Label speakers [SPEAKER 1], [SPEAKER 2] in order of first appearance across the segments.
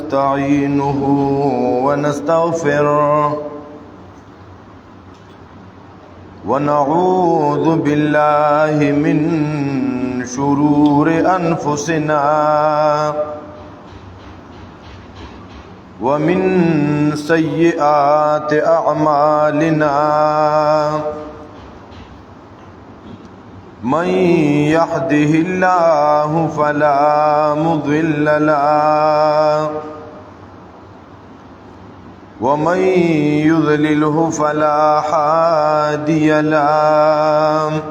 [SPEAKER 1] نستعينه ونستغفره ونعوذ بالله من شرور أنفسنا ومن سيئات أعمالنا من يهده الله فلا مضل له ومن يضلله فلا هادي له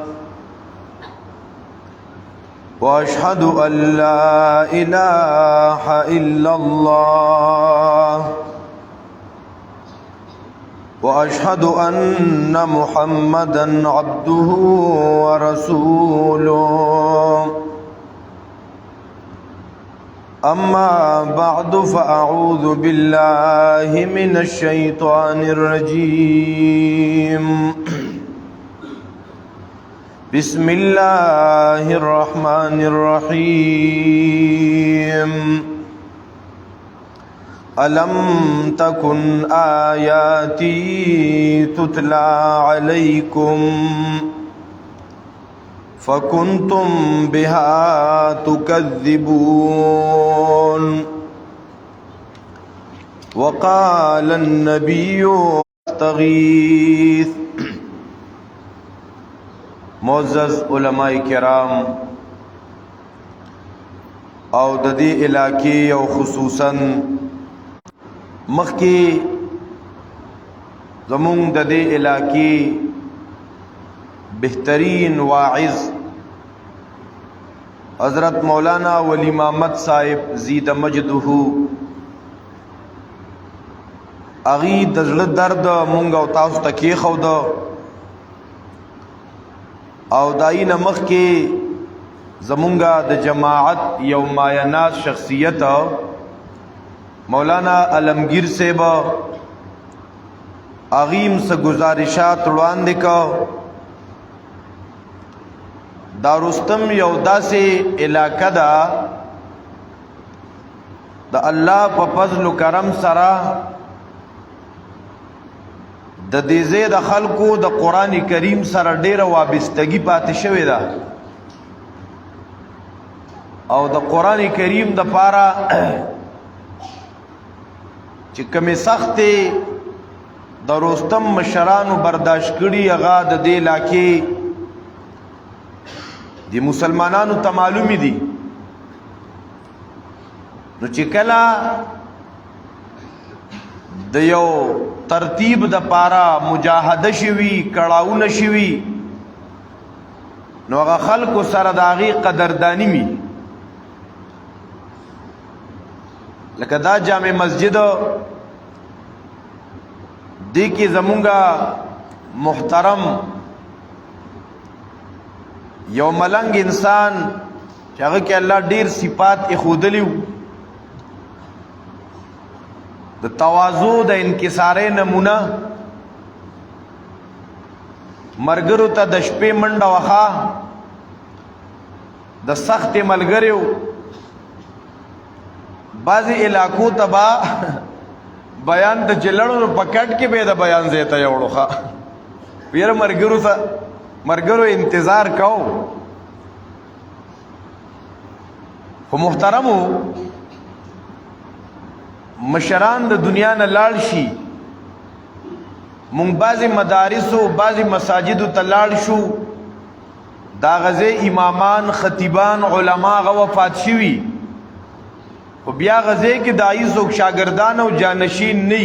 [SPEAKER 1] وأشهد أن لا إله إلا الله وأشهد أن محمدًا عبده ورسوله أما بعد فأعوذ بالله من الشيطان الرجيم بسم الله الرحمن الرحيم ألم تكن آياتي تتلى عليكم فكنتم بها تكذبون وقال النبي استغيث. معزز علماء کرام او د دې علاقې او خصوصا مخکې زمونږ د دې علاقې بهترین واعظ حضرت مولانا ولی محمد صاحب زید مجده اغي د زړه درد مونږ او تاسو ته کېښود او دای نه مخکې زمونږه د جماعت یو مایناز شخصیت مولانا علمگیر صاحب اغیم سے گزارشات وړاندې کو. دا رستم یو داسې علاقه ده د الله په فضل و کرم سره د دې ځای د خلکو د قرآن کریم سره ډیره وابستګي پاتې شوې ده او د قرآن کریم د پاره چې کمی سختې د رستم مشرانو برداشت کړي هغه د دې علاقې د مسلمانانو ته معلومې دي. نو چې کله د یو ترتیب د پاره مجاهده شوي کړاوونه شوي نو هغه خلکو سره د هغې قدرداني وي. لکه دا جامع مسجد دی کې زمونږه محترم یو ملنګ انسان چې هغه کې الله ډیر صفات اخودلی و د تواضع د انکسارې نمونه مرګرو ته د شپې منډه وخا د سخت ملګریو بعضی علاقو ته با بیان د جلړو په کټ کې به د بیان زیته یوړو ښه پیر مرګرو انتظار کو. خو محترمو مشران د دنیا نه لاړ شي مونږ بعضې مدارسو بعضې مساجدو ته لاړ شو دا غزې امامان خطیبان علما هغه وفات شوي خو بیا غزې کې دایي څوک شاګردان او جانشین نه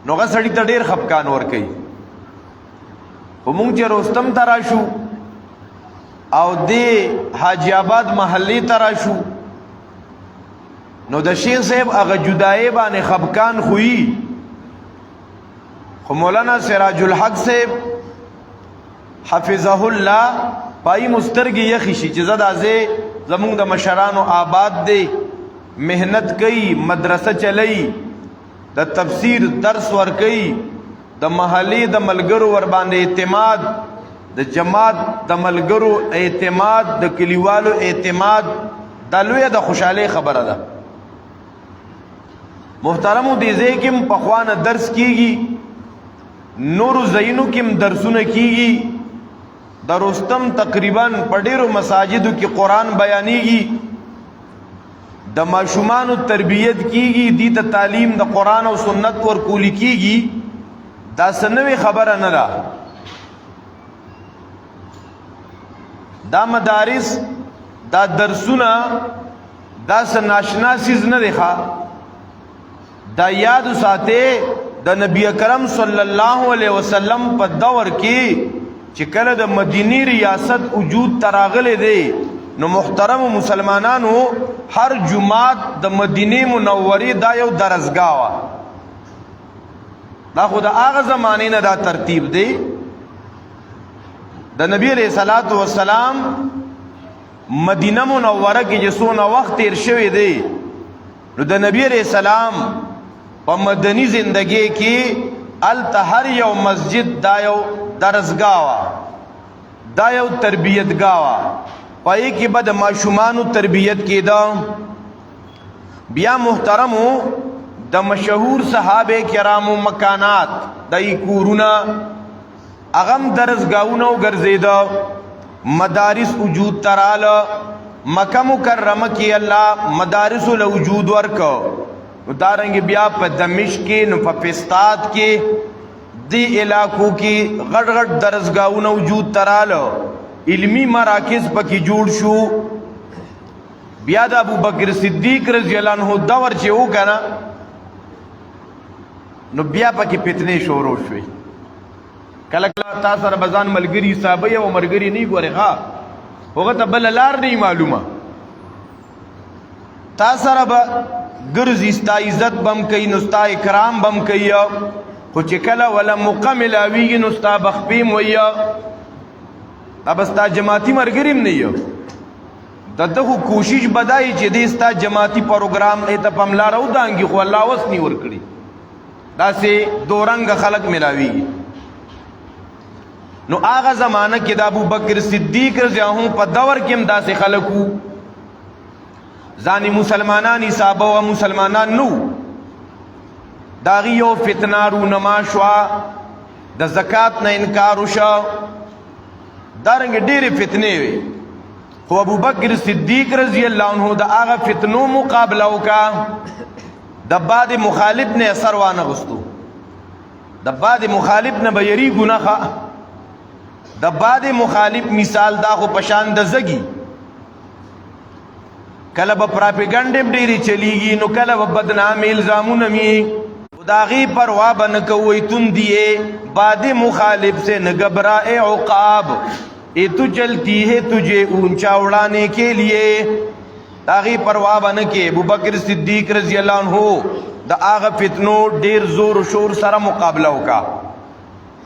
[SPEAKER 1] نو هغه سړي ته ډېر خفقان ورکوي. خو مونږ چې رستم ته راشو او دې حاجی آباد محلې ته راشو نو د شیخ صاحب هغه جدایي باندې خفقان خویي. خو مولانا سراج الحق صاحب حفظه الله پای مسترګي یخی شي چې زدا زه زمونږ د مشرانو آباد دی محنت کئی مدرسه چلئی د تفسیر درس ور کئی د محلی د ملګرو ور باندې اعتماد د جماعت د ملګرو اعتماد د کلیوالو اعتماد د لوی د خوشاله خبره ده. محترمو دې ځای کې په خوانه درس کیږي نور زینو کې درسونه کیږي د رستم تقریبا په ډیرو مساجدو کې قرآن بیانېږي د ماشومانو تربیت کیږي دې ته تعلیم د قرآن او سنت ورکول کیږي دا سنوي خبره نه ده دا مدارس دا درسونه دا سناشنا سیز نه دی ښه دا یاد ساته د نبی کرم صلی الله علیه وسلم په دور کې چې کله د مدینی ریاست وجود تراغله دی نو محترم مسلمانانو هر جمعات د مدینه منورې دا یو درسګاه وا دا خو د هغه زمانه نه دا ترتیب دی د نبی علیہ الصلوۃ والسلام مدینه منوره کې چې څونه وخت تیر شوی دی نو د نبی علیہ السلام په مدنی زندگی کې التهر یو مسجد دا یو درسګاه وا دا یو تربیتګاه وا پای کې به د ماشومانو تربیت کېده بیا محترمو د مشهور صحابه کرامو مکانات دای کورونه اغم درسګاونه وګرځیدا مدارس وجود تراله مکه مکرمه کې الله مدارس له وجود ورکو دارنګ بیا په دمشق کې نو په فسطاط کې دی علاقو کې غټ غټ درسګاونه وجود تراله علمی مراکز پکې جوړ شو بیا د ابو بکر صدیق رضی الله عنه دور چې وکړه نو بیا پکې فتنې شروع شوې کله کله تاسو سره بزان ملګری صاحب یو مرګری نه ګوري ها هغه ته بل لار نه معلومه تاسو سره به ګرځي ستا عزت بم کوي نو ستا اکرام بم کوي خو چې کله ولا مکمل اویږي نو ستا بخپیم ویا اب ستا جماعتي مرګریم نه یو دغه کوشش بدای چې دې ستا جماعتي پروګرام ته پملا راو دانګي خو الله وس نی ور کړی دا سه دورنګ خلق ملاوي نو هغه زمانہ کې د ابو بکر صدیق رضی الله عنه په دور کې هم داسې خلقو ځاني مسلمانان حساب او مسلمانان نو داغي یو فتنه رونما شوا د زکات نه انکار وشو دارنګ ډېرې فتنې وي خو ابو بکر صدیق رضی الله عنه د هغه فتنو مقابله وکا د بعد مخالف نه اثر وانه غستو د بعد مخالف نه به یری ګناخه د بعد مخالف مثال دا خو پشان د زګي کله به پراپګاندا ډېری چلیږي نو کله به بدنام الزامونه می خداغي پروا بن کوي تم دیے بعد مخالف سے نہ گھبرائے عقاب اے تو چلتی ہے تجھے اونچا اڑانے کے لیے داغي پروا بن کے ابو بکر صدیق رضی اللہ عنہ د هغه فتنو ډیر زور و شور سره مقابله وکا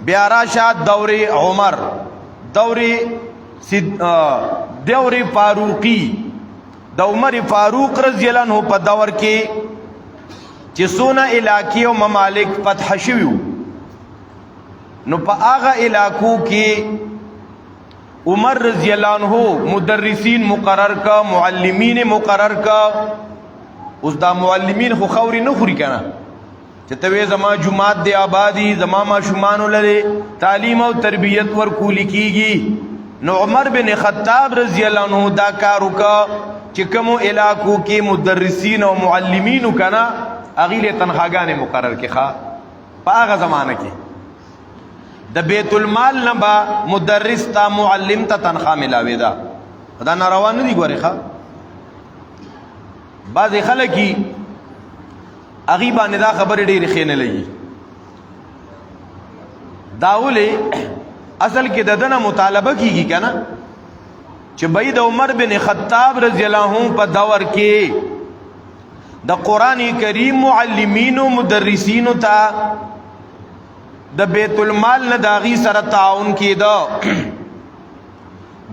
[SPEAKER 1] بیا راشد دور عمر دور فاروقی د عمر فاروق رضی اللہ عنہ په دور کې چې سونه علاقې او ممالک فتح شویو نو په هغه علاقو کې عمر رضی اللہ عنہ مدرسین مقرر کا معلمین مقرر کا اوس دا معلمین خو خوري نه خوري کنه چې ته زما جمعات دی آبادی زما ماشومان لري تعلیم او تربیت ورکول کیږي نو عمر بن خطاب رضی اللہ عنہ دا کار وکا چې کوم علاقو کې مدرسین او معلمین کنه اغیله تنخواګانې مقرر کې ښا په هغه زمانه کې د بیت المال نه با مدرس تا معلم ته تنخواه ملاوي دا دا ناروا نه دي ګوري ښا بعض خلک اغي باندې دا خبر ډېر خینه لګي داولې اصل کې ددنه مطالبه کیږي کنه چې بای د عمر بن خطاب رضی الله عنه په دور کې د قران کریم معلمین او مدرسین ته د بیت المال نه داغي سره تعاون کیدا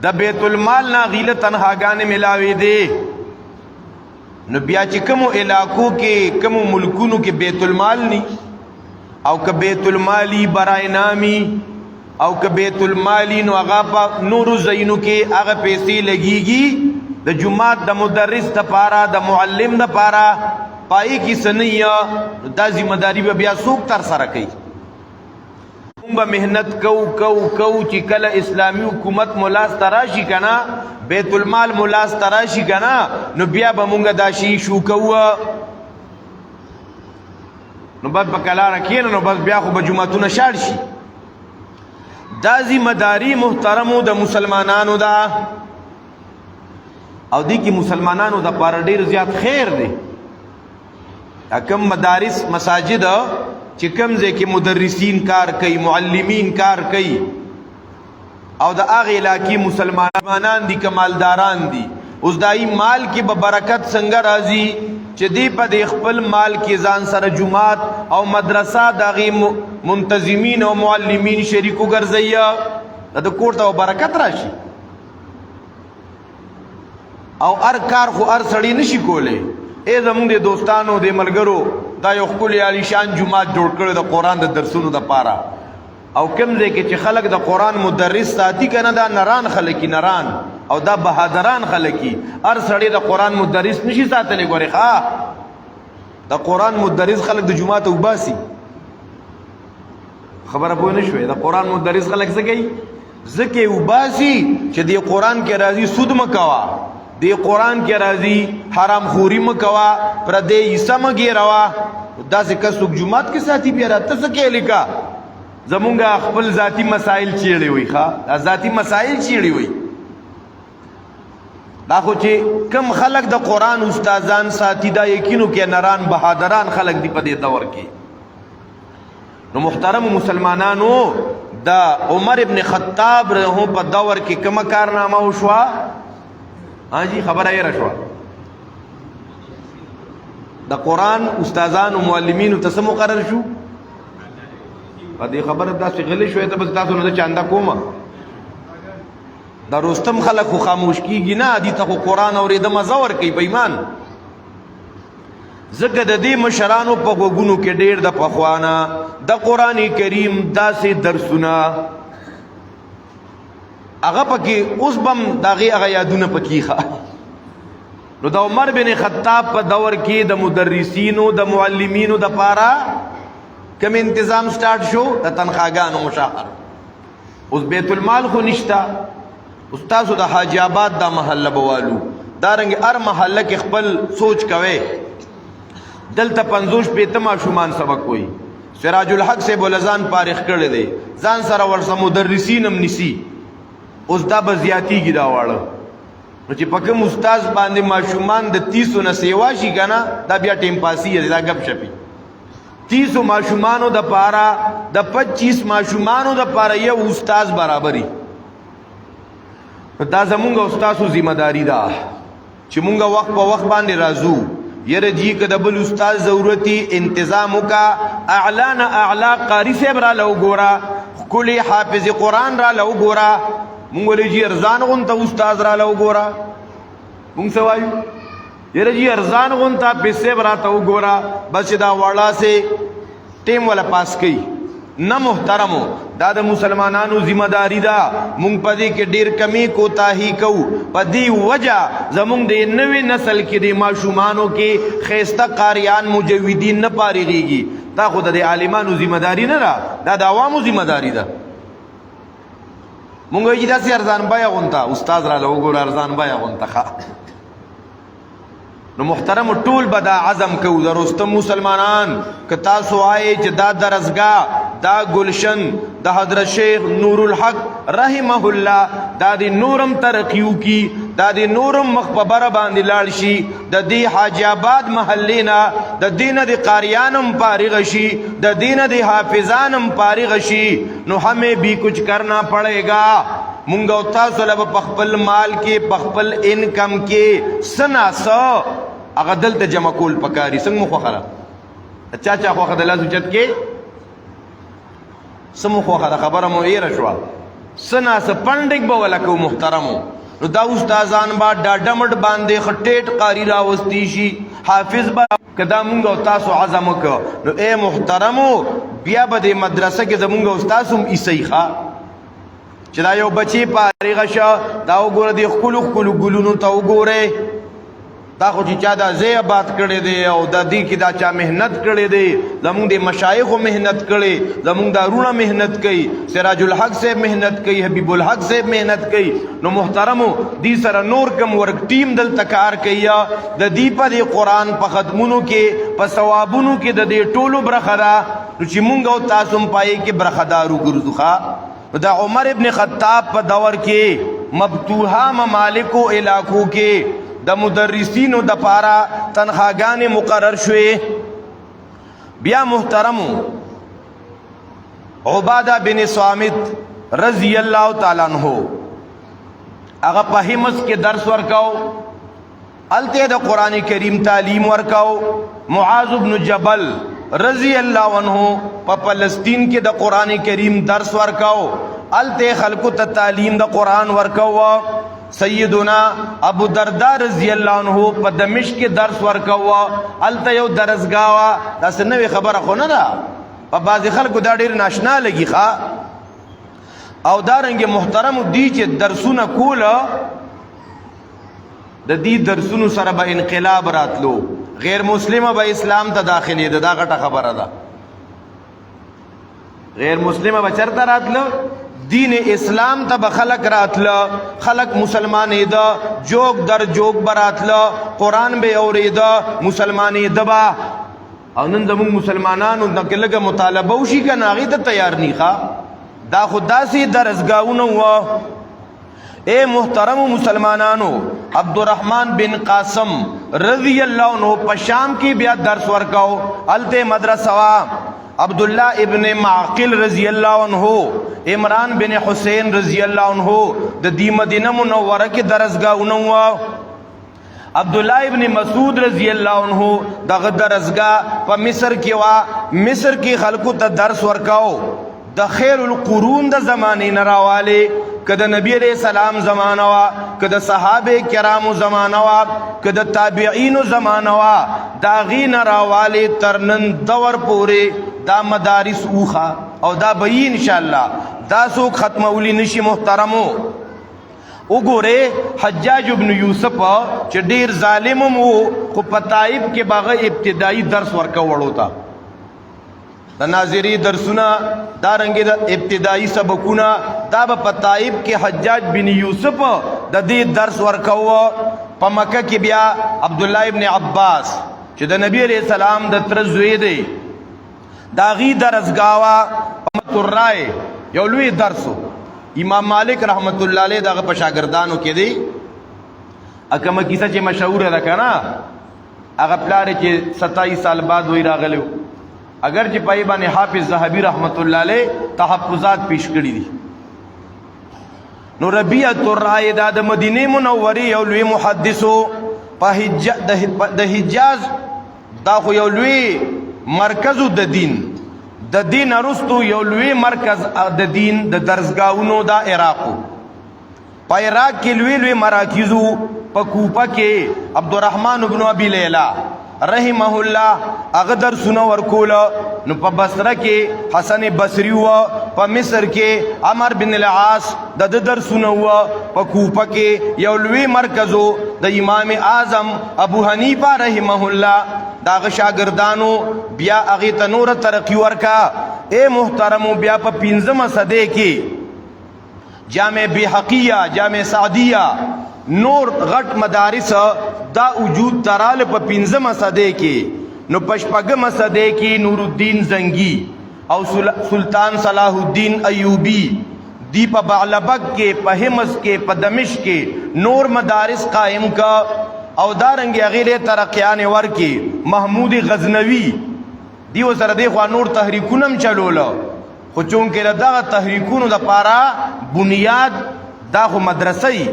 [SPEAKER 1] د بیت المال نه غیله تنخواګانې ملاوي دي نو بیا چې کوم علاقو کې کوم ملکونو کې بیت المال ني او که بیت المالی برای نامی او که بیت المالی نو هغه په نور زینو کې هغه پیسې لګيږي د جمعات د مدرس د پاره د معلم د پاره پای کی سنیا دا ذمہ داری به بیا څوک تر سره کوي موږ به محنت کو چې کله اسلامی حکومت ملاس تراشی کنا بیت المال ملاس تراشی کنا نو بیا به موږ دا شی شو کوو نو بس بکلاره کینو نو بس بیا خو به جمعتونه شاړ شي دا ذمہ داری محترمو د مسلمانانو دا او دی کی مسلمانانو دا پاره ډیر زیات خیر دی کم مدارس مساجد چې کم ځای کې مدرسین کار کوي معلمین کار کوي او د هغه علاقې مسلمانان دي کمالداران دي اوس دای مال کې به برکت څنګه راځي چې دی په د خپل مال کې ځان سره جماعت او مدرسه دغه منتظمین او معلمین شریکو ګرځي د کور ته برکت راشي او هر کار خو هر سړی نشي کولی ای زمونږ د دوستانو د ملګرو دا یو ښکلی عالیشان جومات جوړ کړی د قرآن د درسونو دپاره او کوم ځای کې چې خلک د قرآن مدرس ساتي که نه دا نران خلکي نران او دا بهادران خلکي هر سړی د قرآن مدرس نشي ساتلی ګورې ښه د قرآن مدرس خلک د جومات وباسي خبره پوه نه شوې د قرآن مدرس خلک څه کوي ځکه وباسي چې د قرآن کې راځي سود مه کوه دی قرآن کې راځي حرام خوري مه کوه پردی عیسه مه ګیروه داسې کس څوک جومات کې ساتي بیا راته څه کې لیکه زمونږ خپل ذاتي مسائل چیړې وي ښه دا ذاتي مسائل چیړې وي دا خو چې کم خلک د قرآن استادان ساتي دا یقینو کې نران بهادران خلک دی په دې دور کې نو محترم مسلمانانو دا عمر ابن خطاب رحمه په دور کې کومه کارنامه وشوه ہاں جی خبر آئی رشوہ دا قرآن استازان و معلمین تسم مقرر شو دی خبر دا سی غلی شوی تا بس تاسو ندا چاندا کوما دا رستم خلق خو خاموش کی گی نا دی تا خو قرآن اور دا مزور کی بیمان زکر دا دی مشرانو پا گونو کے دیر دا پخوانا دا قرآن کریم دا سی درسونا اغا پکی اوس بم داغی اغا یادونه پکی خوا نو دا عمر بن خطاب پا دور کی دا مدرسینو دا معلمینو دا پارا کم انتظام سٹارٹ شو دا تنخواگانو مشاہر اس بیت المال خو نشتا استاسو دا حاجی آباد دا محلہ بوالو دارنگی ار محلہ کی خپل سوچ کوئے دلتا پنزوش پیتما شمان سبق کوئی سراج الحق سے بولزان پارخ کردے دے زان سرا ورسا مدرسینم نسی اوس دا بزیاتی گی دا واړه نو چې پکم استاد باندې ماشومان د 30 نه سیوا شي کنه دا بیا ټیم پاسی دا غب شپي 30 ماشومانو د پارا د 25 ماشومانو د پارا یو استاد برابرۍ دا زمونږ استادو ذمہ داری ده چې مونږ وخت په وخت باندې راځو یره جی که د بل استاد ضرورتي انتظام وکا اعلان اعلا قاری صاحب را لو ګورا کلی حافظ قرآن را لو ګورا مونږ ولې جی ارزان غونته استاد را لو ګورا مونږ سوایو یره جی ارزان غونته پیسې براته وګورا بس دا وړا سے ټیم ولا پاس کئ نه محترمو دا د مسلمانانو ذمہ داری دا مونږ پدې کې ډیر کمی کوتاهی کو پدې وجہ زمونږ د نوې نسل کې د ماشومانو کې خيسته قاریان مجویدین نه پاريږي دا خود د عالمانو ذمہ داری نه دا د عوامو ذمہ داری ده مونږ یې داسې ارزان بیا غونتا استاد را لوګور ارزان بیا غونتا نو محترم ټول بدا عزم کو درست مسلمانان ک تاسو آئے چې دا درسگاہ دا گلشن دا حضرت شیخ نور الحق رحمه الله دا دی نورم ترقیو کی دا دی نورم مخبر باندې لاړ شي د دې حاجی آباد محلینا د دین د قاریانم فارغ شي د دین د حافظانم فارغ شي نو ہمیں بھی کچھ کرنا پڑے گا مونږ او تاسو له خپل مال کې خپل انکم کې سنا سو هغه دلته جمع کول پکاري څنګه مخ خره چا خو خدای لازم چت کې سمو خو خبره مو یې رشوا سنا س پندګ به ولکو محترمو نو دا استادان با ډاډمټ باندې خټېټ قاری راوستي شي حافظ با کدا مونږ او تاسو عزم وکړو نو اے محترمو بیا به د مدرسه کې زمونږ استادوم ایسیخه چې دا یو بچی پارغه شه دا وګوره د خلو ګلونو ته وګوره دا خو چې چا دا ځای آباد کړی دی او د دې کې دا چا محنت کړی دی، زمونږ د مشایخو محنت کړی، زمونږ دا رونه محنت کوي، سراج الحق صاحب محنت کوي، حبیب الحق صاحب محنت کوي. نو محترمو دې سره نور کم ورک ټیم دلته کار کوي د دې په دې قرآن په ختمونو کې په ثوابونو کې د دې ټولو برخه ده. نو چې مونږ او تاسو هم پایې کې برخدار وګرځو ښه. د عمر ابن خطاب په دور کې مفتوحه ممالکو علاقو کې د مدرسینو د پارا تنخواګانې مقرر شوې. بیا محترمو عبادہ بن صامت رضی اللہ تعالیٰ عنہ هغه په همس کې درس ورکاو، الته د قرآن کریم تعلیم ورکاو. معاذ بن جبل رضی اللہ عنہ په فلسطین کې د قرآن کریم درس ورکاو، الته خلکو ته تعلیم د قرآن ورکاو. سیدنا ابو درداء رضی اللہ عنہ په دمشق کې درس ورکاو، الته یو درسګاوا. دا څه نوې خبره خو نه ده، په بعضې خلکو دا ډېر ناشنا لګي ښه. او دارنګه محترم دی چې درسونه کوله د دې درسونو سره به انقلاب راتلو، غیر مسلمه به اسلام ته داخلي ده. دا غټه خبره ده. غیر مسلمه به چرته راتلو؟ دین اسلام ته به خلق راتله، خلق مسلمانې ده، جوگ در جوگ براتله، قرآن به اورېده، مسلمانې ده به. او نن زموږ مسلمانانو دغه لږه مطالبه وشي که نه هغې ته تیار نی ښه. دا خو داسې درسګاهونه وه. اے محترم مسلمانانو، عبدالرحمن بن قاسم رضی اللہ عنہ په شام کې بیا درس ورکاو، الته مدرسه وا. عبداللہ ابن معقل رضی اللہ عنہ، عمران بن حسین رضی اللہ عنہ د دې مدینه منوره کې درسګاهونه وه. عبداللہ ابن مسعود رضی اللہ عنہ دغه درسګاه په مصر کې وا. مصر کې خلکو ته درس ورکاو. د خیر القرون د زمانې نه راواله، که د نبی علیہ السلام زمانه وا، که د صحابه کرامو زمانه وا، که د تابعینو زمانه وا، دا غي نه راواله تر نن دور پورې دا مدارس اوخه او دا به ان شاء الله دا څوک ختمولی نشي. محترمو وګوره حجاج ابن یوسف چې ډیر ظالم وو، خو په طائف کې باغه ابتدایي درس ورکوړو تا د ناظری درسونه، دارنګه د ابتدایي سبقونه دا په طائف کې حجاج بن یوسف د دې درس ورکاو. په مکه کې بیا عبد الله ابن عباس چې د نبی علیہ السلام د تر زوی دی، دا غي درسګاوا رحمت الله یو لوی درسو. امام مالک رحمت الله علیه دغه په شاګردانو کې دی. اکمه کیسه چې مشهور ده کنه، هغه پلار چې 27 سال بعد وی راغلو، اگر چې پای باندې حافظ ذهبی رحمت الله علیه تحفظات پیش کړی دي. نو ربیعۃ الرای د مدینه منوره یو لوی محدثو د حجاز، دا خو یو لوی مرکز د دین، د دین ارستو یو لوی مرکز د دین د درسګاونو د عراقو. په عراق کې لوی لوی مراکزو، په کوفه کې عبدالرحمن بن ابي لیلا رحمه الله هغه درسونه ورکول. نو په بصره کې حسن بصری و، په مصر کې عمر بن العاص د درسونه و، په کوفه کې یو لوی مرکزو د امام اعظم ابو حنیفه رحمه الله داغه شاګردانو بیا هغه ته نور ترقی ورکا. اے محترمو بیا په 15 صدی کې جامع بیحقیہ، جامع سعدیہ، نور غټ مدارس دا وجود ترال په 15 صدی کې. نو پشپګم صدی کې نور الدین زنگی او سلطان صلاح الدین ایوبی دی په بعلبک کې، په همس کې، په دمشق کې نور مدارس قائم کا. او دارنګ غیره ترقیان ورکی. محمود غزنوی دیو سره دی خو نور تحریکونم چلول، خو چون کې دغه تحریکونو د پاره بنیاد دا خو مدرسې.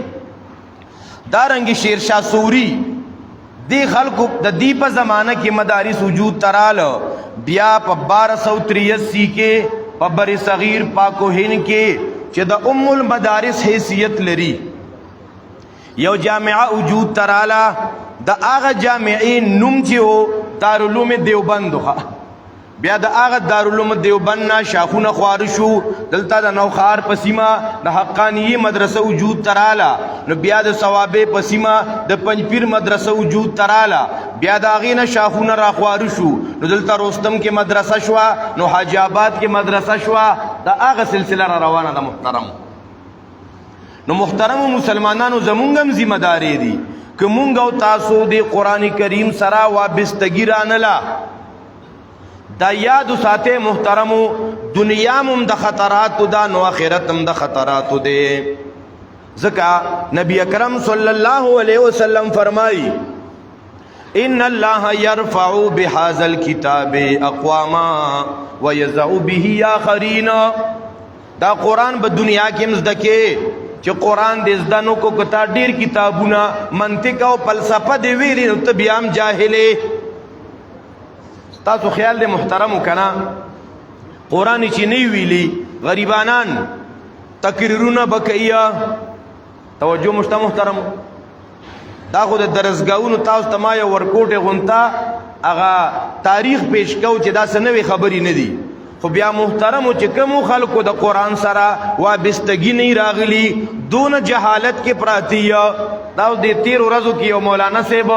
[SPEAKER 1] دارنګ شیرشاه سوری دی خلکو د دی په زمانہ کې مدارس وجود ترال. بیا په 1283 کې په بر صغیر پاک و هند کې چې د ام المدارس حیثیت لري یو جامعه وجود تراله. د هغه جامعې نوم چې و دارالعلوم دیوبند. بیا د هغه دارالعلوم دیوبند نه شاخونه خوار شو دلته د نوخار په سیمه د حقانیي مدرسه وجود تراله نو بیا د ثوابې په سیمه د پنځپیر مدرسه وجود تراله بیا د هغې نه شاخونه راخوار شو نو دلته رستم کې مدرسه شوه نو حاجي آباد کې مدرسه شوه د هغه سلسله را روانه ده محترم نو محترم مسلمانانو زمونږ هم ذمه دارې دي که مونږ او تاسو د قرآن کریم سره وابستګي رانله دا یاد ساته محترمو دنیا مم د خطرات دا نو آخرت هم د خطرات دے ذکا نبی اکرم صلی اللہ علیہ وسلم فرمائی ان اللہ یرفع بهذا الكتاب اقواما ويضع به آخرین دا قرآن با دنیا کی مزدکے چې قرآن دې زدانو کو کتا ډیر کتابونه منطق او فلسفه دی ویلی نو ته بیا هم جاهلې تاسو خیال دې محترمو کنا قرآن چې نه ویلی غریبانان تقریرونه بکیا توجه مشته محترم دا خو د درسګاونو تاسو ته ما یو ورکوټه غونتا هغه تاریخ پیش کو چې دا سنوي خبرې نه دي خو بیا محترمو چې کوم خلکو د قرآن سره وابستګي نه راغلی دون جهالت کې پراتی دا د 13 ورځو کې یو مولانا صاحب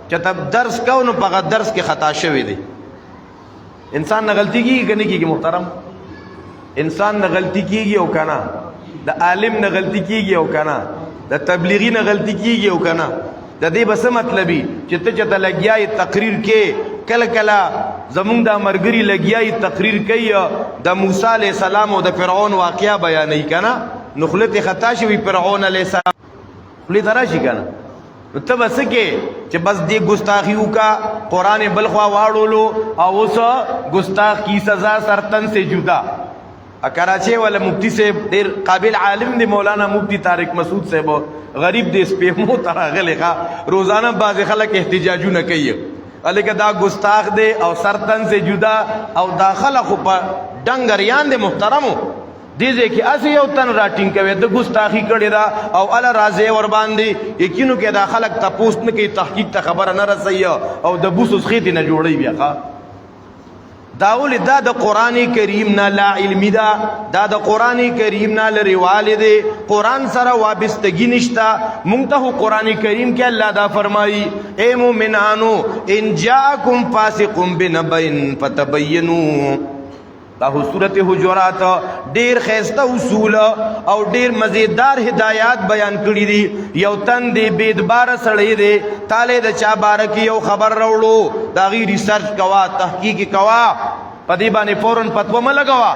[SPEAKER 1] چې تب درس کو نو په درس کې خطا شوی دی انسان نه غلطی کیږي کنه کیږي محترم انسان نه غلطی کیږي او کنه د عالم نه غلطی کیږي او کنه د تبلیغی نه غلطی کیږي او کنه د دې بس مطلبي چې ته چته لګیاي تقریر کې کله کله زمونږ د مرګري لګیاي تقریر کوي د موسی علی السلام او د فرعون واقعیا بیانې کنه نخلت خطا شوی فرعون علی السلام خلی دراشي کنه نو ته بس کې چې بس دې ګستاخیو کا قران بلخوا واړولو او اوس ګستاخ کی سزا سرتن سے جدا کراچی والا مفتی سے دیر قابل عالم دی مولانا مفتی طارق مسعود صاحب غریب دې سپېمو تراغله کا روزانه باز خلک احتجاجونه کوي الکه دا ګستاخ دی او سرتن سے جدا او داخله خو په ډنګریان دی محترمو دیزه کې اسی یو تن راټینګ کوي د ګستاخی کړي دا او ال راځي ور باندې یقینو کې دا خلک تاسو نه کوي تحقیق ته خبره نه رسي او د بوسوس خېتی نه جوړي بیا داول دا د قرآن کریم نه لا علمی دا د قرآن کریم نه لري والد قرآن سره وابستګی نشتا مونږ ته قرآن کریم کې الله دا فرمایي اے مومنانو ان جاءکم فاسق بنبأ فتبینوا دا سورۃ حجرات ډیر خیسته اصول او ډیر مزیدار هدایات بیان کړی دي یو تن دی بيدبار سړی دی تاله د چا بارکی یو خبر راوړو دا غي ریسرچ کوا تحقیق کوا پدی باندې فورن فتوا م لګوا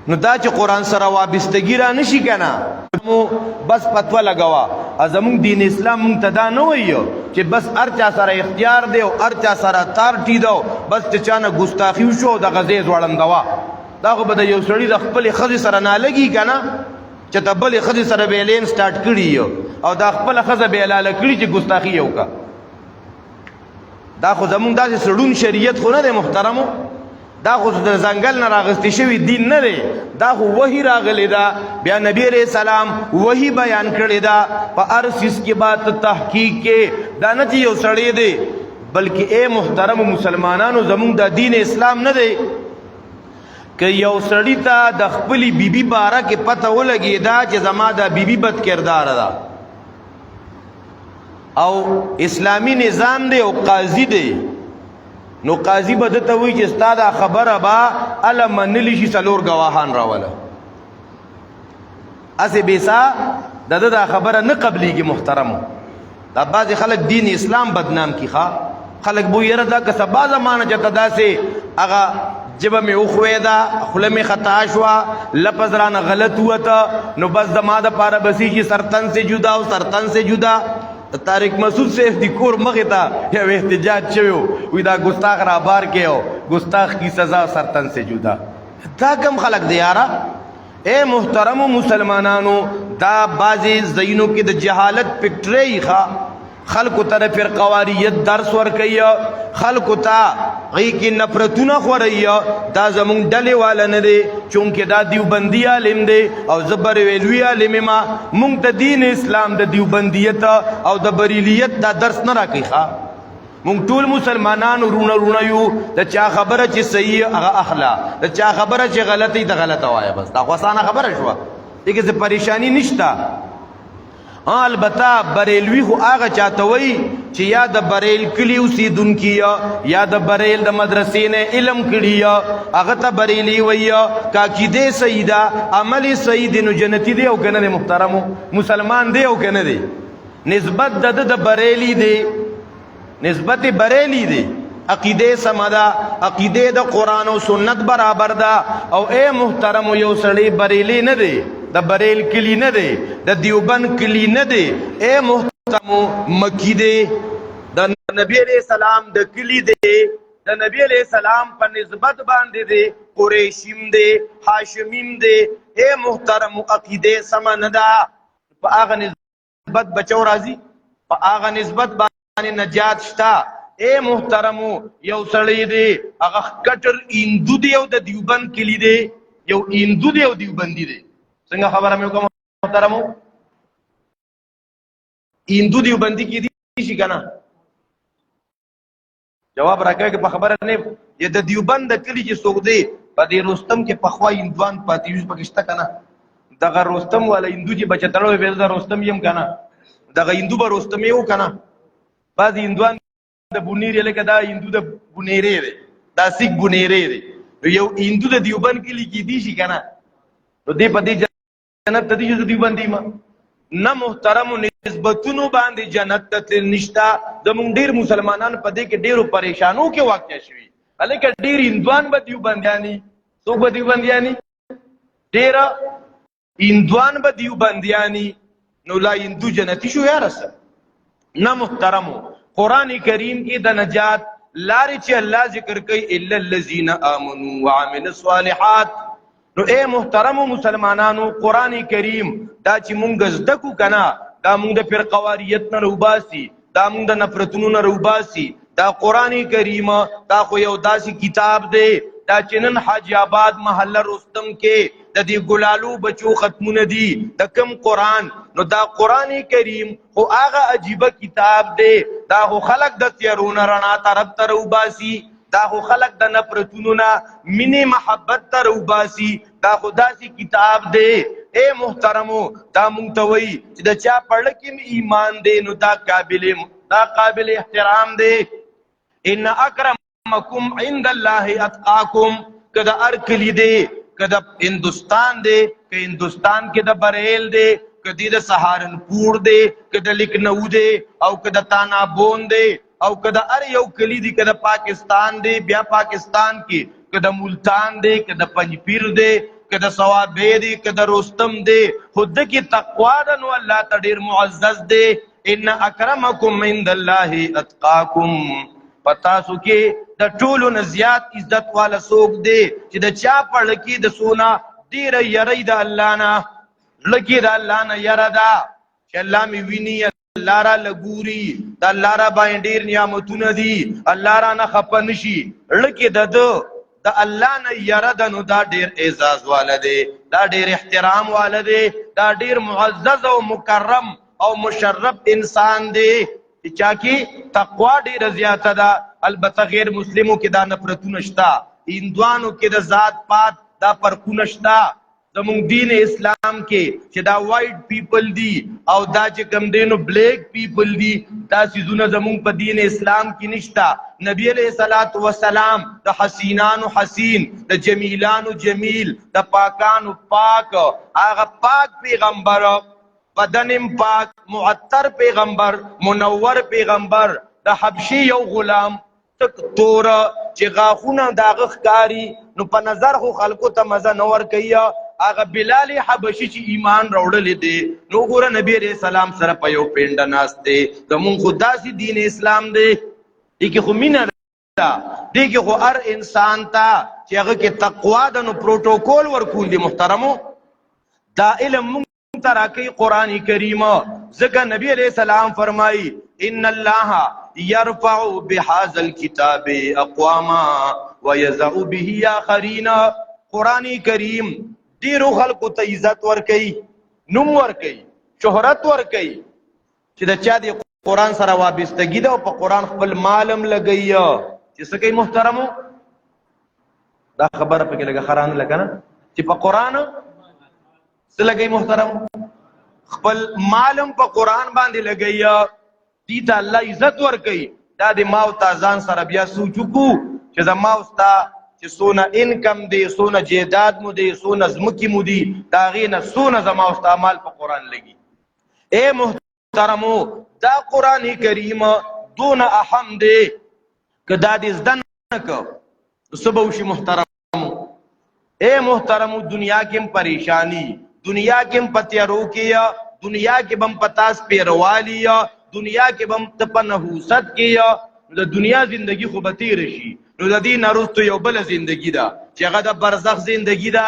[SPEAKER 1] نو دا چې قرآن سره وابستګی را نشي کنه بس فتوا لګوا ازمون دین اسلام مونږ ته دا نه وایو چې بس ارچا سره اختیار دی او ارچا سره تار ټی دو بس چې چانه ګستاخی شو د غزې ځوړندوا دا خو به یو سړی د خپل خزي سره نه لګي کنه چې د بل خزي سره بیلین سٹارټ کړی او دا خپل خزه بیلاله کړی چې ګستاخی یو کا دا خو زمونږ داسې سړون شریعت خو نه دی محترمو دا خو د ځنګل نه راغستی شوی دین نه دی دا خو وحی راغلی دا بیا نبی علیہ السلام وحی بیان کړی دا په هر څیز کې بات تحقیق کې دا نه چې یو سړی دی بلکې اے محترم مسلمانانو زمونږ د دین اسلام نه دی که یو سړی ته د خپلې بیبي باره کې پته ولګي دا چې زما د بیبي بد کردار ده او اسلامی نظام دی او قاضی دی نو قاضی به دته وی چې ستا دا خبره با اله منلی شي څلور گواهان راوله اسې بیسا دغه دا خبره نه قبليږي محترمو دا بعض خلک دین اسلام بدنام کی ښا خلک بو یره دا که سبا زمانه چته داسې هغه جبه می اوخوی دا خله می خطا شوا لفظ رانه غلط وته نو بس دما د پاره بسی چې سرتن سے جدا او سرتن سے جدا طارق مسعود سے دی کور مغه تا یو احتجاج شوی وی دا ګستاخ را بار کېو ګستاخ کی سزا سرتن سے جدا دا کم خلق دی یارا اے محترم مسلمانانو دا بازی زینو کې د جهالت پکټری ښا خلق ته فرقواریت درس ور کوي خلق ته غي کې نفرتونه خوري دا زمون ډلې والا نه دي چونکه دا دیوبندی عالم دي او زبر ویلوی عالم ما مونږ د دین اسلام د دیوبندیت او د بریلیت دا درس نه راکې ښا مونږ ټول مسلمانانو رونه یو د چا خبره چې صحیح هغه اخلا د چا خبره چې غلطی د غلطه وایه بس دا خواسانه خبره شوه دغه څه پریشانی نشته البته بریلوی خو هغه چاته وای چې یا د بریل کلی اوسیدونکي یا د بریل د مدرسې نه علم کړي هغه ته بریلی وای کاکیده سیدا عمل سید نو جنتی دی او کنه محترمو مسلمان دی او کنه دی نسبت د بریلی دی نسبت بریلی دی عقیده سمدا عقیده د قران او سنت برابر دا او اے محترم یو سړی بریلی نه دی د بریل کلی نه دی د دیوبند کلی نه دی اے محترم مکی دی د نبی علیہ السلام د کلی دی د نبی علیہ السلام په نسبت باندې دی قریشیم دی هاشمیم دی اے محترم عقیده سم نه دا په هغه نسبت بچو راځي په هغه نسبت باندې نجات شتا اے محترمو یو سړی دی هغه کټر هندو دی او د دیوبند کلی دی یو هندو دی او دیوبندی دی څنګه خبره مې وکړه محترمو هندو دیوبندی کی دي شي کنه جواب راکړه چې په خبره نه د دیوبند کلی چې څوک دی په دې رستم کې پخوا هندوان پاتې یوز پکشته کنه دغه رستم والا هندو چې بچتړو به د رستم یم کنه دغه هندو به رستم یو کنه بعض هندوان د بونیری لکه دا هندو د بونیری دی دا سیک بونیری دی یو هندو د دیوبند کې لیکي دي شي کنه نو دې په دې جنت ته دي دیوبند دی ما نه محترم نسبتونو باندې جنت ته نشتا د مونږ ډیر مسلمانان په دې کې ډیرو پریشانو کې واقع شوي الکه ډیر هندوان به دیوبندیانی څوک به دیوبندیانی ډیر هندوان به دیوبندیانی نو لا هندو جنتی شو یا رسل نه محترمو قرآن کریم کی د نجات لاری چې الله ذکر کوي الا الذين امنوا وعملوا الصالحات نو اے محترم مسلمانانو قرآن کریم دا چې مونږ زده کو کنا دا مونږ د فرقواریت نه روباسي دا مونږ د نفرتونو نه روباسي دا قرآن کریم دا خو یو داسې کتاب دی دا چې نن حاجی آباد محله رستم کې د دې ګلالو بچو ختمونه دي د کم قرآن نو دا قرآن کریم خو هغه عجیبه کتاب دی دا خو خلق د تیارونه رڼا طرف ته روباسي دا خو خلق د نفرتونو نه مینې محبت ته روباسي دا خو داسې کتاب دی اے محترمو دا مونږ ته وایي چې د چا په زړه کې ایمان دی نو دا قابل احترام دی ان اکرمکم عند الله اتقاکم که د هر کلي دی که د هندوستان دی که هندوستان کې د بریل دی که د سهارنپور دی که د لکھنؤ دی او که د تانابون دی او که د هر یو کلی دی که د پاکستان دی بیا پاکستان کې که د ملتان دی که د پنجپیر دی که د صوابې دی که د رستم دی خود کې تقوا ده نو الله ته ډیر معزز دی ان اکرمکم عند الله اتقاکم پتاسو کې د ټولو نه زیات عزت والا څوک دی چې د چا په زړه کې د سونا ډیره یری د الله نه زړه کې د الله نه یره ده چې الله مې ویني الله را لګوري د الله را باندې ډیر نعمتونه دي الله را نه خفه نشي زړه کې د الله نه یره ده نو دا ډیر اعزاز والا دی دا ډیر احترام والا دی دا ډیر معزز او مکرم او مشرف انسان دی چا کې تقوا ډیره زیاته ده البته غیر مسلمو کې دا نفرتونه شته هندوانو کې د ذات پات دا فرقونه شته زمونږ دین اسلام کې چې دا وایټ پیپل دي او دا چې کوم دی نو بلیک پیپل دي دا څیزونه زمونږ په دین اسلام کې نشته نبی علیہ الصلوۃ والسلام د حسینانو حسین د جمیلانو جمیل د پاکانو پاک هغه پاک پیغمبر بدنم پاک معطر پیغمبر منور پیغمبر د حبشي یو غلام تک تور چې غاخونه داغه ښکاری نو په نظر خو خلکو ته مزه نور کوي هغه بلال حبشي چې ایمان راوړل دي نو ګوره نبی عليه السلام سره په یو پینډه ناشته زمون خداسي دین اسلام دی دغه خو مینه ده دغه خو هر انسان ته چې هغه کې تقوا ده نو پروتوکول ورکول دي محترمو دا علم تراکی قرآن کریم ذکر نبی علیہ السلام فرمائی ان اللہ یرفع بهذا الكتاب اقواما ويذع به آخرین قرآن کریم دیرو خلق ته عزت ورکی نوم ورکی شهرت ورکی چې د چا دی قرآن سره وابستګي ده او په قرآن خپل مالم لګي چې څه کوي محترمو دا خبره پکې لګه خران لګه نه چې په قرآن څه لګي محترم خپل مالم په قرآن باندې لګي دي ته الله عزت ورکي دا د ما او تازان سره بیا سوچو کو چې زما او ستا چې سونه انکم دی سونه جیداد مو دی سونه زمکی مو دی دا غینه سونه زما او ستا مال په قرآن لګي اے محترمو دا قرآن کریم دون اهم دی که دا دې زده نه کو څه به وشي محترمو اے محترمو دنیا کې هم پریشانی دنیا کې هم په تیارو کې یا دنیا کې به هم په تاس پیروالی یا دنیا کې به هم ته په نحوست کې یا د دنیا زندگی خو به تېره شي نو د دې نه وروسته یو بله زندگی ده چې هغه د برزخ زندگی ده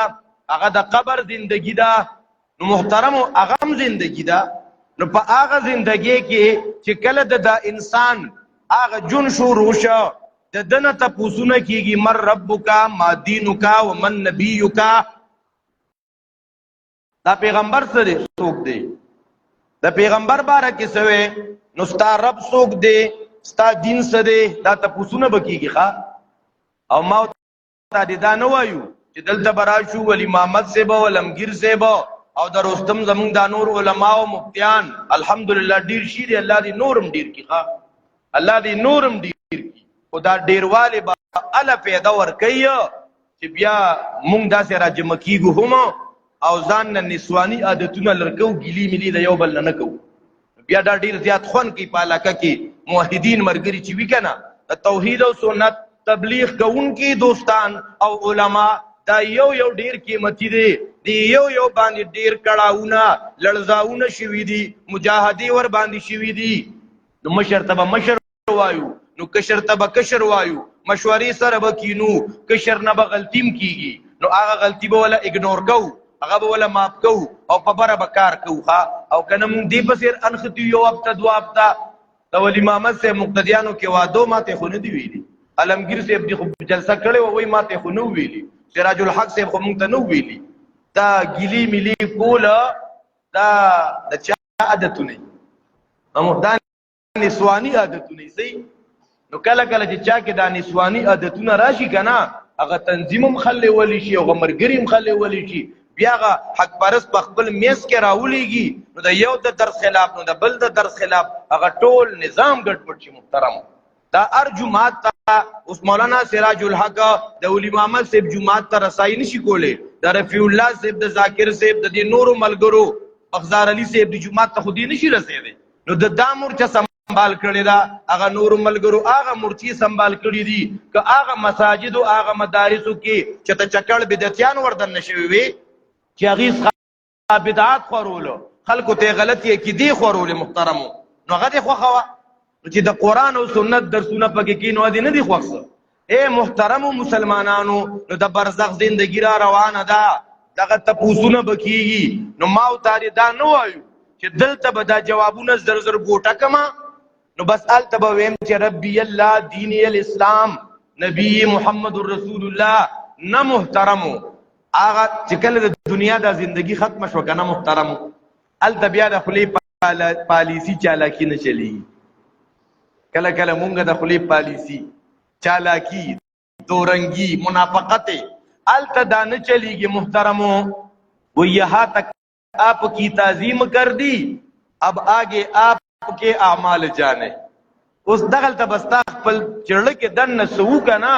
[SPEAKER 1] هغه د قبر زندگی ده نو محترمو هغه هم زندگی ده نو په هغه زندگی کې چې کله د انسان هغه جون شروع شه د ده نه تپوسونه کېږي من ربکا ما دینکا ومن نبیکا دا پیغمبر سره څوک دی د پیغمبر باره کې څه وی نو ستا رب څوک دی ستا دین څه دی دا تپوسونه به کېږي ښه او ما ته دې دا نه وایو چې دلته به راشو ولی محمد صاحب ولمګیر صاحب او د رستم زمونږ دا نور علما او مفتیان الحمدلله ډیر شي دی الله دې نورم ډیر کړي ښه الله دې نورم ډیر کړي خو دا ډیروالی به اله پیدا ورکوي چې بیا مونږ داسې راجمع کېږو هم او ځان نه نسواني عادتونه لرکو ګیلي ملي د یو بل نه کوو بیا دا ډیر زیات خوند کوي په علاقه کې موحدین مرګري چې وي که نه د توحید او سنت تبلیغ کوونکي دوستان او علما دا یو ډیر قیمتي دی دی یو باندې ډیر کړاوونه لړزاونه شوي دي مجاهدې ور باندې شوي دي نو مشر ته به مشر وایو نو کشر ته به کشر وایو مشورې سره به کینو کشر نه به غلطیم کیږي نو هغه غلطي به ولا اګنور کوو هغه به ولا ماف کوو او په بره به کار کوو او که نه مونږ دې په څېر انښتي یو هفته دوه هفته د ولی محمد صاحب مقتدیانو کې وادو ماته خو نه دي ویلي علمګیر صاحب دې خو جلسه کړې وه وایي ماته خو نه ویلي سراج الحق صاحب خو مونږ ته نه ویلي دا ګیلي ملي کوله دا د چا عادتونه دا نسواني عادتونه صحیح نو کله کله چې چا کې دا نسواني عادتونه راشي که نه هغه تنظیم هم خلولی شي هغه ملګري هم خلولی شي بیا هغه حق پرست په خپل میز کې راولیږي نو د یو د درس خلاف نو د بل د درس خلاف هغه ټول نظام ګډوډ شي محترمو دا هر جومات ته اوس مولانا سراج الحق د ولی محمد صاحب جومات ته رسایي نشي کولی د رفیع الله صاحب د ذاکر صاحب د دې نورو ملګرو افزار علي صاحب د جومات ته خو دې نشي رسېدی نو د دا مورچه سنبال کړی دا هغه نورو ملګرو هغه مورچې سنبال کړي دي که هغه مساجدو هغه مدارسو کې چې ته چکړ بدعتیان وردننه شوي وي چې هغې څخه بدعات خورولو خلکو ته یې غلطې عقیدې خورولې محترمو نو هغه دې خوښه وه چې د قرآن او سنت درسونه پکې کښې نو دې نه دي خوښ څه اے محترمو مسلمانانو نو د برزخ زندګي را روانه ده دغه تپوسونه به کېږي نو ما او تا دې دا نه وایو چې دلته به دا جوابونه زر زر ګوټه کړمه نو بس هلته به ویم چې ربي الله دیني الاسلام نبی محمد رسول الله نه محترمو هغه چې کله د دنیا دا زندگی ختمه شوه که نه محترمو هلته بیا د خولې پالیسي چالاکي نه چلیږي کله کله مونږ د خولې پالیسي چالاکی دورنگی منافقت هلته دا نه چلیږي محترمو وہ یہاں تک آپ کی تعظیم کر دی اب آگے آپ کے اعمال جانے اوس دغلته بستا خپل چړه کې دننه څه وکړه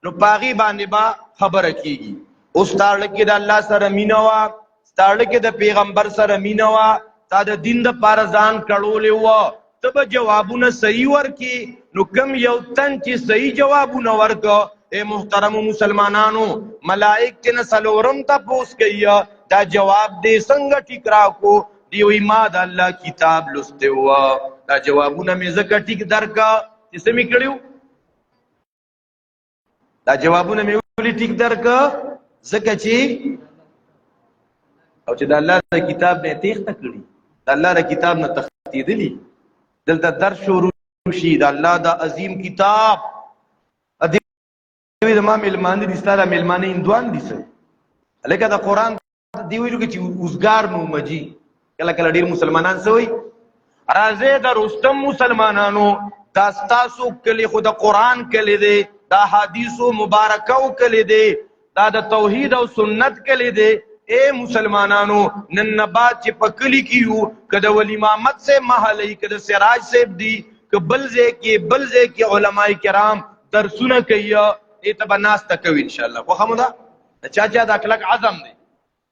[SPEAKER 1] نو په هغې باندې به خبره کېږي اوس ستا زړه کې د الله سره مینه وه ستا زړه کې د پیغمبر سره مینه وه تا د دین دپاره ځان کړولی وه ته به جوابونه صحیح ورکړي نو کم یو تن چې صحیح جوابونه ورکړه اے محترمو مسلمانانو ملائک چې نه څلورم تپوس کوي دا جواب دې څنګه ټیک راکړو دی وایي ما د الله کتاب لوستی وه دا جوابونه مې ځکه ټیک درکړه چې څه مې کړي دا جوابونه مې ولې ټیک درکړه ځکه چې او چې د الله د کتاب نه تېښته کړي د الله د کتاب نه تښتېدلي دلته درس شروع شي د الله د عظیم کتاب زما مېلمانه دي ستا دا مېلمانه هندوان دي څه هلکه د قرآن دې ویلو کې چې اوزګار نومجي کله کله ډېر مسلمانان څه وایي راځي د رستم مسلمانانو دا ستاسو کلی خو د قرآن کلی دی دا حدیثو مبارکو کلی دی دا د توحید او سنت کلی دی اے مسلمانانو نن بعد چې په کلی کې یو که د ولی محمد سے محلی که د سراج صاحب دی که بلځه کې علماء کرام درسونه کوي ای ته به ناسته کوي انشاءالله خو خمو ده چا دا کلک عزم دی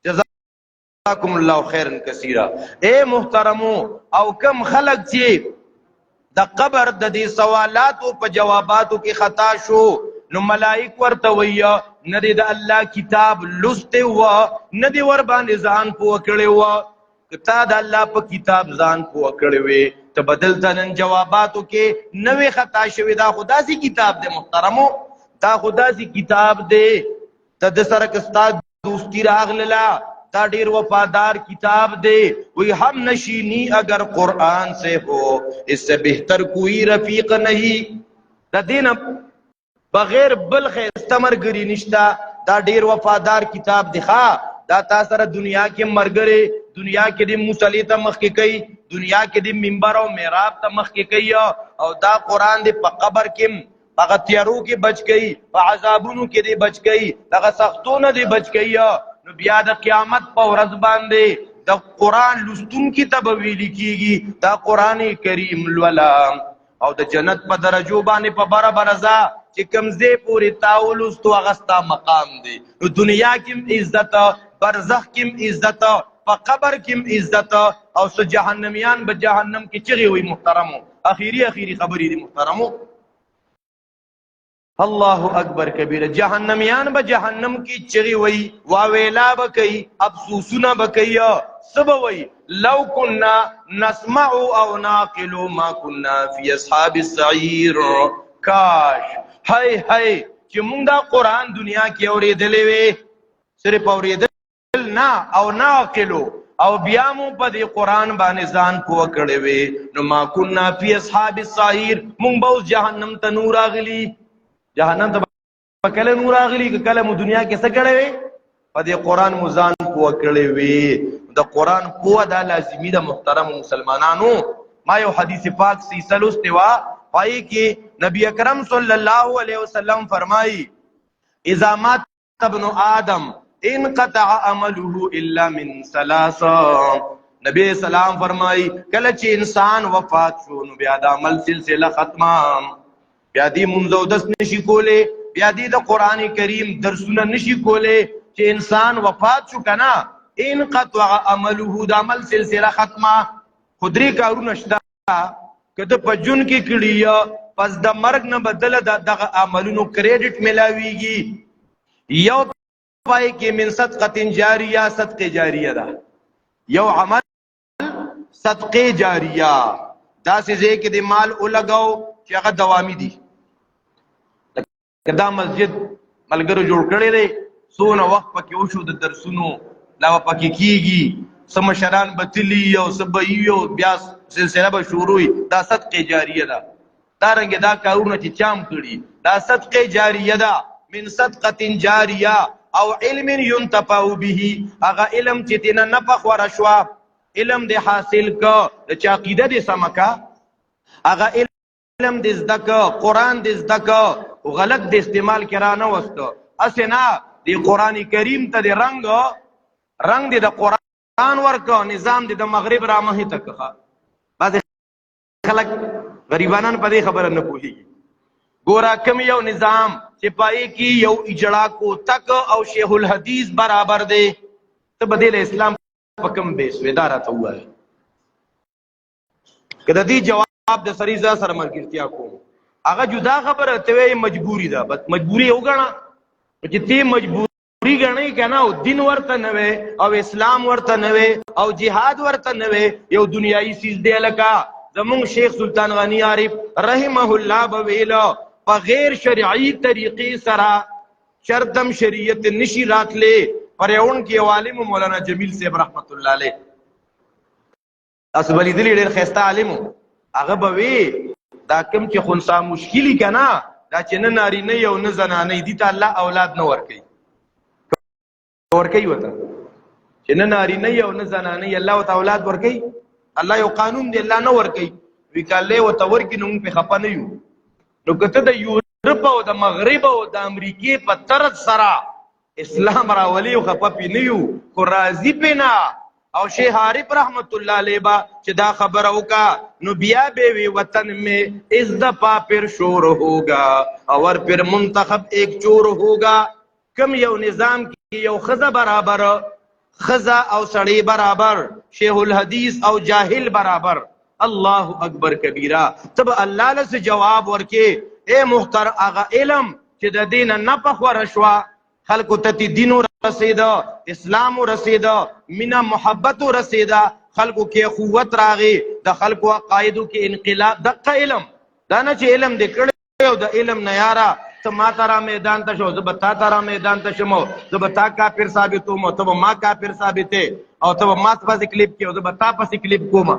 [SPEAKER 1] جزاکم الله خیرا کثیرا اے محترمو او کم خلق چې د قبر د دې سوالاتو په جواباتو کې خطا شو نو ملائک ورته ویا نه د الله کتاب لسته و نه دی ور باندې ځان پوه کړی و کتا د الله په کتاب ځان پوه کړی وي ته بدل تنن جواباتو کې نوې خطا شوی دا خدا سي کتاب دی محترمو دا خدا سي کتاب دی ته د سره کستا دوستی راغللا تا ډیر وفادار کتاب دے وہی ہم نشینی اگر قرآن سے ہو اس سے بہتر کوئی رفیق نہیں دا دین بغیر بل خیستہ مرگری نشتا دا ډیر وفادار کتاب دکھا دا تا سر دنیا کے مرگرے دنیا کے دن مسلی تا مخ کے کئی دنیا کے دن منبر و محراب تا مخ کے کئی او دا قرآن دے پا قبر کم پا تیارو کے بچ گئی پا عذابونو کے دے بچ گئی دا سختون دے بچ گئی بیا د قیامت په ورځ باندې د قرآن لستونکي ته به ویلي کېږي دا قرآن کریم لولا او د جنت په درجو باندې په برابر ځه چې کوم ځای پورې تا ولوستو هغه ستا مقام دی نو دنیا کې عزت برزخ کې عزت په قبر کې عزت او څه جهنميان به جهنم کې چغې وي محترمو اخیری خبرې دي محترمو الله اکبر کبیر جہنمیان با جہنم کی چغی وئی واویلا بکی افسوسنا بکی سب وئی لو کننا نسمع او ناقل ما کننا فی اصحاب السعیر کاش ہائے چی مونگ دا قرآن دنیا کی اوریدلے وے صرف اوریدل نا او ناقلو او بیامو پا دی قرآن بانزان پو کڑے وے نو ما کننا فی اصحاب السعیر مونگ باوز جہنم تنور آگلی جہنم ته کله نور اغلی کله مو دنیا کې څه کړي وي په دې قران مزان پوه کړي وي د قران پوه د لازمي د محترم مسلمانانو ما یو حدیث پاک سلسله استوا پای کې نبی اکرم صلی الله علیه وسلم فرمایي اذا مات ابن آدم انقطع عمله الا من ثلاث نبی سلام فرمایي کله چې انسان وفات شو نو بیا د عمل سلسله ختمه بیا دی منځو دس نشي کوله بیا دی د قران کریم درسونه نشي کوله چې انسان وفات شو کنا انقطع عمله د عمل سلسله ختمه خدري کارونه شته کده په جون کې کړي پس د مرګ نه بدل دغه عملونو کریډټ ملاويږي یو پای کې من صدقه جاریه صدقه جاریه ده یو عمل صدقه جاریه دا سزه کې د مال ولګاو چې هغه دوامی دي کدا مسجد ملګرو جوړ کړی دی سونه وخت پکې وشو د درسونو لا پکې کیږي سم شران بتلی او سبایو بیا سلسله به شروع دا صدقه جاریه ده دا رنګ دا کارونه چې چام کړي دا صدقه جاریه ده من صدقه جاریه او علم ينتفع به هغه علم چې تینا نفخ ورشوا علم دې حاصل کا د چا عقیده دې سمکا هغه علم دې زدکا قران دې زدکا او غلط دې استعمال کرا نه وسته اسنا دې قران کریم ته دې رنگ دې د قران ورکو نظام دې د مغرب را مه تکخه بعض خلک غریبانان په دې خبره نه پوهیږي ګورا کم یو نظام چې پای کې یو اجړا کو تک او شیخ الحدیث برابر دی ته بدل اسلام په کم بیس ودارا ته وای کله دې جواب د سریزا سره مرګرتیا کوم هغه جدا خبره ته مجبوری ده بس مجبوری وګڼه چې تی مجبوری غنی کنه او دین ورته نه وي او اسلام ورته نه وي او جهاد ورته نه وي یو دنیایي سیز دی لکه زمون شیخ سلطان غنی عارف رحمه الله بویلا په غیر شرعي طریقې سره شرطم شریعت نشی راتلې پر اون کې عالم مولانا جمیل صاحب رحمت الله علیه اسبلی دلی ډېر خسته عالم هغه بوي دا کوم چې خنثا مشکلی کنا دا چې نه ناری نه یو نه زنانه دي ته الله اولاد نه ورکي وته چې نه ناری نه یو نه زنانه الله او اولاد ورکي الله یو قانون دی الله نه ورکوي وی که الله ورته ورکړي نو موږ پرې خفه نه یو. نو که ته د یورپ او د مغرب او د امریکې په طرز سره اسلام راولي او خفه پې نه یو خو راضي پې نه. او شیخ عارف رحمت الله علیه با چې دا خبره وکړه نو بیا به وی وطن میں اس دفعہ پھر شور ہوگا اور پھر منتخب ایک چور ہوگا. کم یو نظام کی یو خزه برابر خزه او سړی برابر شیخ الحدیث او جاهل برابر الله اکبر کبیره تب الله لس جواب ورکې اے محترم اغا علم چې د دین نه پخوره شوا خلکو ته دین رسیدا اسلام رسیدا مینا محبت رسیدا خلکو کې قوت راغی د خلکو عقایدو کې انقلاب دغه علم دا نه چې علم دې کړی او د علم نه یاره ته ما ترا میدان ته شو زه به تا ترا میدان ته شم زه به تا کافر ثابتوم او ته به ما کافر ثابتې او ته به ما پسې کلیپ کې او زه به تا پسې کلیپ کوم.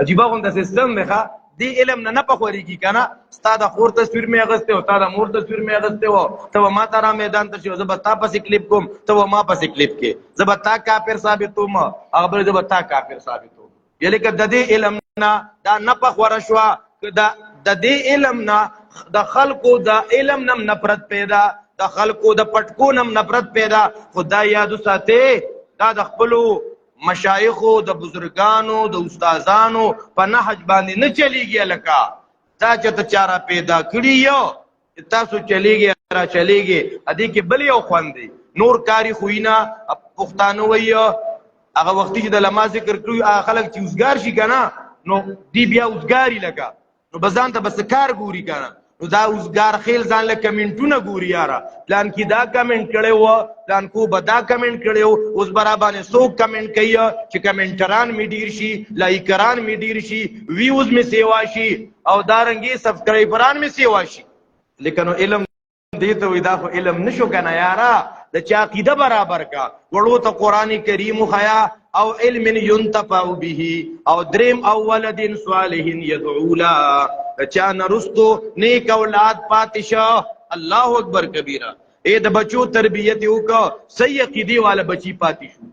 [SPEAKER 1] عجیبه غونډه سیستم دی ښه دې علم نه پخورېږي که نه ستا د خور تصویر مې اخیستی او تا د مور تصویر مې اخیستی و ته به ما ترا میدان ته شو زه به تا پسې کلیپ کوم ته به ما پسې کلیپ کې زه به تا کافر ثابتوم هغه بل زه به تا کافر ثابتوم. یعنې که د دې علم نه دا نه پخوره شوه که د دې علم نه د خلکو د علم نم نفرت پیدا د خلکو د پټکو نم نفرت پیدا خو دا یادو ساتئ دا د خپلو مشایخو د بزرگانو د استادانو په نهج باندې نه چلیږي لکه دا چې ته چاره پیدا کړي یو تاسو چلیږي را چلیږي ادې کې بل یو خوند دی نور کاری خوینا پښتانه وایي هغه وختي چې د لما ذکر کړو خلک چې اوسګار شي که نه نو دی بیا اوسګاري لکه نو به ځان ته بس کار ګوري که نه نو دا اوسګار خیل ځان له کمنټونه ګوري یاره پلان کې دا کمنټ کړی و پلان کو به دا کمنټ کړی و اوس به را باندې څوک کمنټ کوي چې کمنټران مې ډېر شي لایکران مې ډېر شي ویوز مې سیوا شي او دارنګې سبسکرایبران مې سیوا شي. لیکن علم دې ته وایي دا خو علم نشو که نه یاره د چا عقیده برابر کا وړو ته قرآن کریم وښیه او علم ينتفع به او دریم او ولد صالح يدعو له چا نرستو نیک اولاد پاتې شه الله اکبر کبیره اے د بچو تربیت وکړه صحیح عقیدې والا بچی پاتې شو.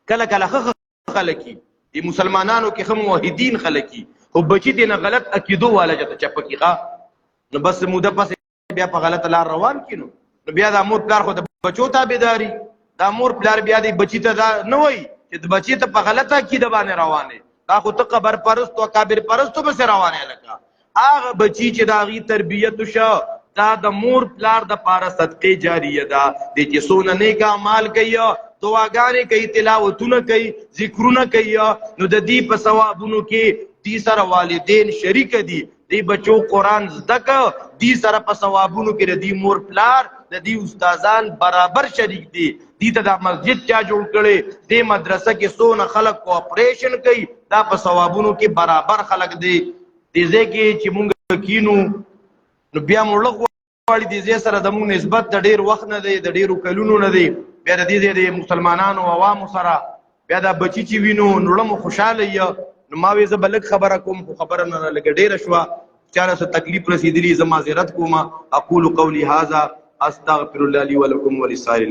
[SPEAKER 1] کله کله ښه خلک دي مسلمانانو کې ښه موحدین خلک خو بچی دې نه غلط عقیدو والا چېرته چپه کېږه نو بس موده پسې بیا په غلطه لار روان کړي نو بیا دا مور پلار خو د بچو تابعداري دا مور پلار بیا د بچی ته دا نه وایي چې د بچی ته په غلطه عقیده باندې روانې دا خو ته قبر پرستو کابر پرستو پسې روانې لکه هغه بچی چې د هغې تربیت وشه دا د مور پلار د پاره صدقې جاریه ده د چې څونه نیک اعمال کوي دعاګانې کوي تلاوتونه کوي ذکرونه کوي نو د دې په ثوابونو کې دې سره والدین شریک دي دې بچو قرآن زده که دې سره په ثوابونو کې د دې مور پلار د دې استادان برابر شریک دي. دې ته د مسجد چا جوړ کړي دې مدرسه کې څونه خلک کوآپریشن کوي دا په ثوابونو کې برابر خلک دي. دې ځای کې چې مونږ کینو نو بیا مو لږ غواړي دې ځای سره زموږ نسبت د ډېر وخت نه دی د ډېرو کلونو نه دی بیا د دې ځای د مسلمانانو عوامو سره بیا دا بچي چې وینو نو زړه مو خوشحاله یې نو ما وی زه به لږ خبره کوم خو خبره نه لږه ډېره شوه چا له څه تکلیف رسېدلي زه معذرت کوم. اقول قولي هذا استغفر الله لي ولكم ولسائر